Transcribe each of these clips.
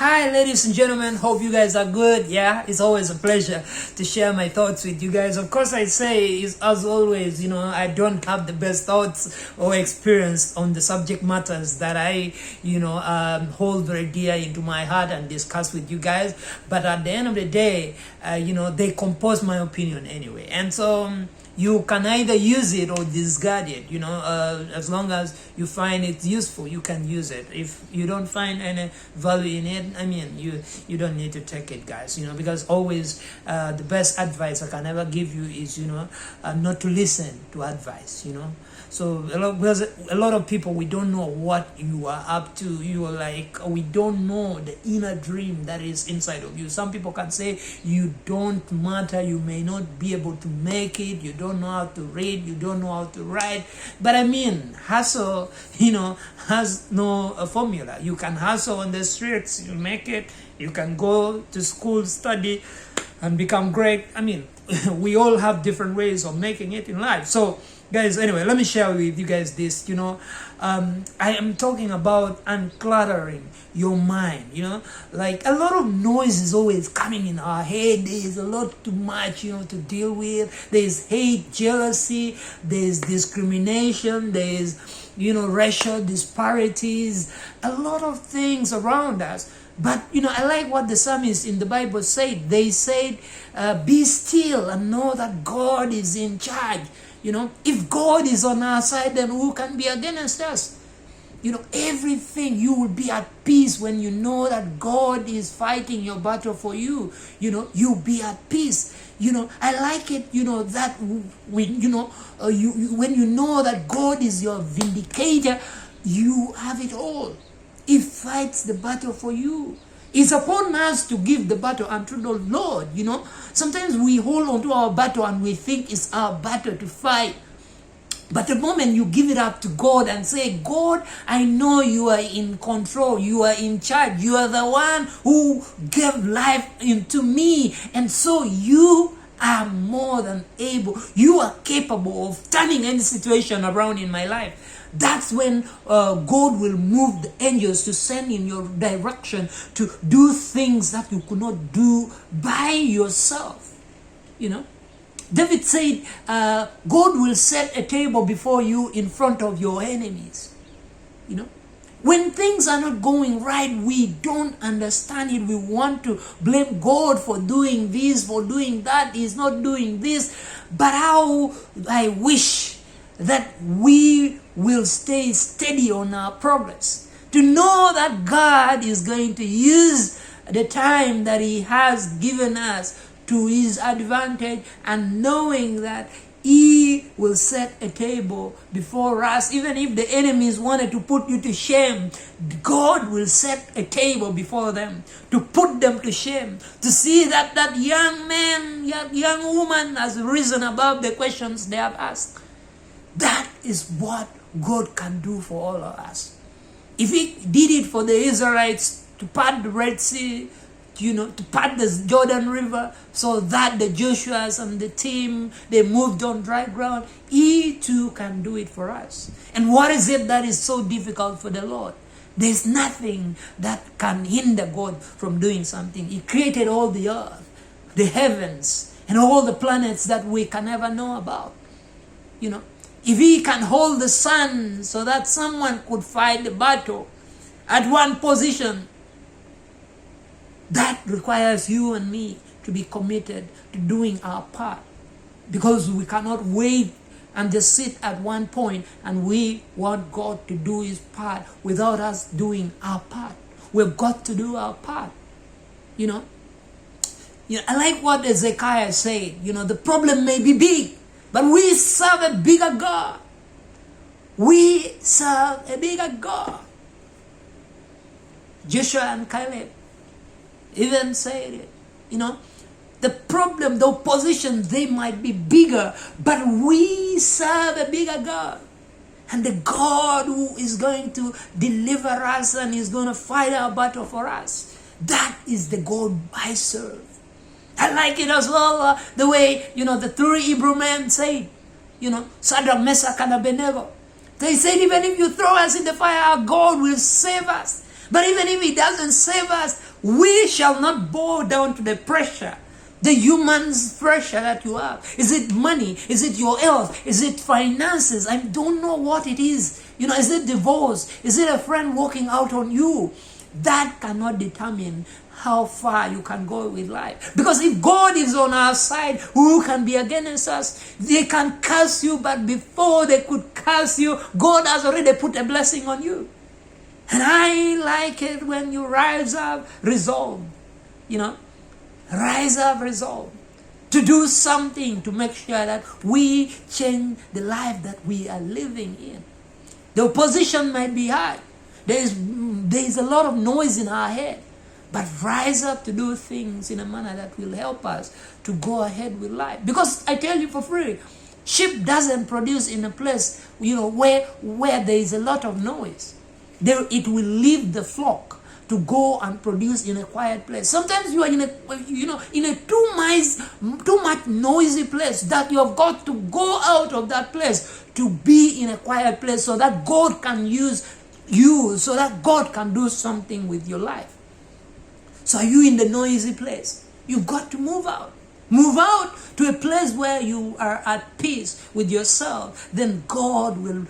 Hi, ladies and gentlemen. Hope you guys are good. Yeah, it's always a pleasure to share my thoughts with you guys. Of course, I say, as always, I don't have the best thoughts or experience on the subject matters that I, hold very dear into my heart and discuss with you guys. But at the end of the day, they compose my opinion anyway. And so you can either use it or discard it, as long as you find it useful, you can use it. If you don't find any value in it, you don't need to take it, guys, because always the best advice I can ever give you is, not to listen to advice, So there's a lot of people, we don't know what you are up to. We don't know the inner dream that is inside of you. Some people can say you don't matter, you may not be able to make it, you don't know how to read, you don't know how to write. But hustle, has no formula. You can hustle on the streets, you make it. You can go to school, study, and become great. We all have different ways of making it in life. So guys, anyway, let me share with you guys this. I am talking about uncluttering your mind. Like a lot of noise is always coming in our head. There's a lot too much, to deal with. There's hate, jealousy, there's discrimination, there's, racial disparities, a lot of things around us. But, I like what the psalmist in the Bible said. They said, be still and know that God is in charge. If God is on our side, then who can be against us? Everything, you will be at peace when you know that God is fighting your battle for you. You'll be at peace. I like it, that when you know that God is your vindicator, you have it all. He fights the battle for you. It's upon us to give the battle unto the Lord, Sometimes we hold on to our battle and we think it's our battle to fight. But the moment you give it up to God and say, God, I know you are in control, you are in charge, you are the one who gave life into me. And so you are more than able, you are capable of turning any situation around in my life. That's when God will move the angels to send in your direction to do things that you could not do by yourself. David said, God will set a table before you in front of your enemies. When things are not going right, we don't understand it. We want to blame God for doing this, for doing that. He's not doing this. But how I wish that we will stay steady on our progress, to know that God is going to use the time that He has given us to His advantage, and knowing that He will set a table before us. Even if the enemies wanted to put you to shame, God will set a table before them to put them to shame, to see that that young man, young woman has risen above the questions they have asked. That is what God can do for all of us. If He did it for the Israelites to part the Red Sea, to part the Jordan River, so that the Joshuas and the team, they moved on dry ground, He too can do it for us. And what is it that is so difficult for the Lord? There's nothing that can hinder God from doing something. He created all the earth, the heavens, and all the planets that we can ever know about. If He can hold the sun so that someone could fight the battle at one position, that requires you and me to be committed to doing our part. Because we cannot wait and just sit at one point and we want God to do His part without us doing our part. We've got to do our part. I like what Ezekiel said. The problem may be big, but we serve a bigger God. We serve a bigger God. Joshua and Caleb even said it. The problem, the opposition, they might be bigger, but we serve a bigger God. And the God who is going to deliver us and is going to fight our battle for us. That is the God I serve. I like it as well, the way, the three Hebrew men said, Shadrach, Meshach, and Abednego. They said, even if you throw us in the fire, our God will save us. But even if he doesn't save us, we shall not bow down to the pressure, the human's pressure that you have. Is it money? Is it your health? Is it finances? I don't know what it is. Is it divorce? Is it a friend walking out on you? That cannot determine how far you can go with life. Because if God is on our side, who can be against us? They can curse you, but before they could curse you, God has already put a blessing on you. And I like it when you rise up resolved. Rise up resolved to do something to make sure that we change the life that we are living in. The opposition might be hard. There is a lot of noise in our head. But rise up to do things in a manner that will help us to go ahead with life. Because I tell you for free, sheep doesn't produce in a place, where there is a lot of noise. It will leave the flock to go and produce in a quiet place. Sometimes you are in a too much noisy place that you have got to go out of that place to be in a quiet place so that God can use you, so that God can do something with your life. So are you in the noisy place? You've got to move out. Move out to a place where you are at peace with yourself. Then God will,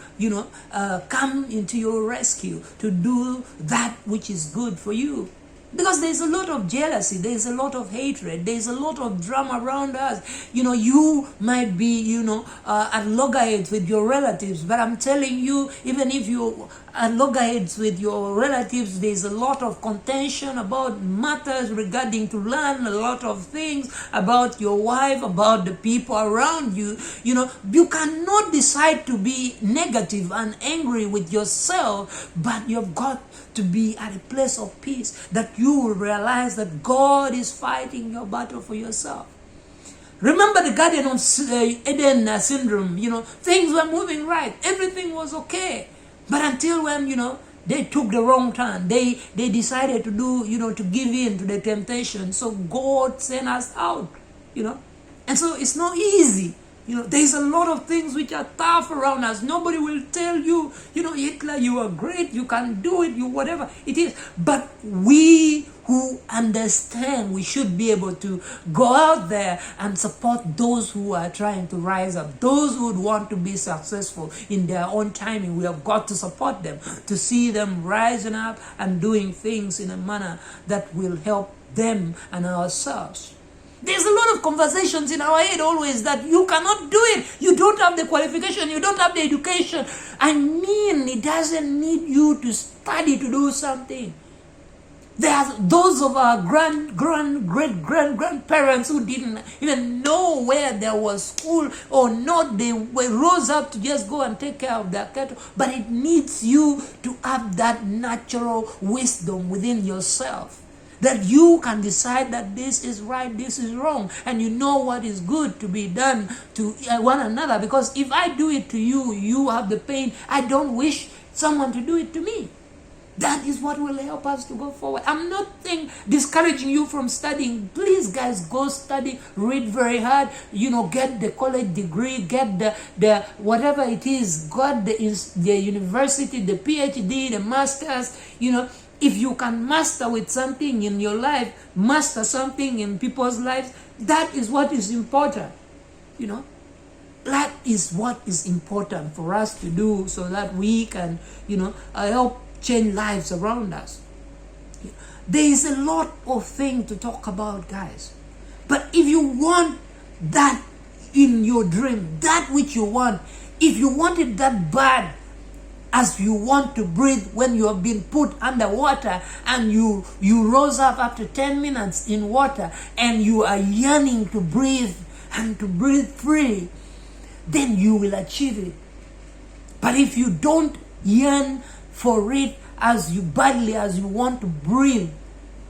come into your rescue to do that which is good for you. Because there's a lot of jealousy, there's a lot of hatred, there's a lot of drama around us. You might be, at loggerheads with your relatives, but I'm telling you, even if you are at loggerheads with your relatives, there's a lot of contention about matters regarding to learn a lot of things about your wife, about the people around you. You cannot decide to be negative and angry with yourself, but you've got to be at a place of peace, that you will realize that God is fighting your battle for yourself. Remember the Garden of Eden syndrome. Things were moving right, everything was okay, but until when they took the wrong turn, they decided to do to give in to the temptation. So God sent us out, and so it's not easy. There's a lot of things which are tough around us. Nobody will tell you, Hitler, you are great, you can do it, whatever it is. But we who understand, we should be able to go out there and support those who are trying to rise up. Those who would want to be successful in their own timing, we have got to support them, to see them rising up and doing things in a manner that will help them and ourselves. There's a lot of conversations in our head always that you cannot do it. You don't have the qualification. You don't have the education. It doesn't need you to study to do something. There are those of our great-grandparents who didn't even know where there was school or not. They rose up to just go and take care of their cattle. But it needs you to have that natural wisdom within yourself, that you can decide that this is right, this is wrong, and you know what is good to be done to one another. Because if I do it to you, you have the pain. I don't wish someone to do it to me. That is what will help us to go forward. I'm not discouraging you from studying. Please, guys, go study, read very hard, get the college degree, get the whatever it is, got the university, the PhD, the masters, If you can master with something in your life, master something in people's lives, that is what is important. That is what is important for us to do so that we can, help change lives around us. There is a lot of things to talk about, guys. But if you want that in your dream, that which you want, if you want it that bad, as you want to breathe when you have been put underwater and you rose up after 10 minutes in water and you are yearning to breathe and to breathe free, then you will achieve it. But if you don't yearn for it as badly as you want to breathe,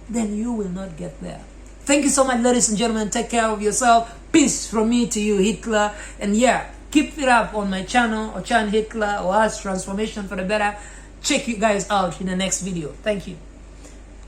then you will not get there. Thank you so much, ladies and gentlemen. Take care of yourself. Peace from me to you, Hitler. And keep it up on my channel, Ochan Hitler, or Us Transformation for the Better. Check you guys out in the next video. Thank you.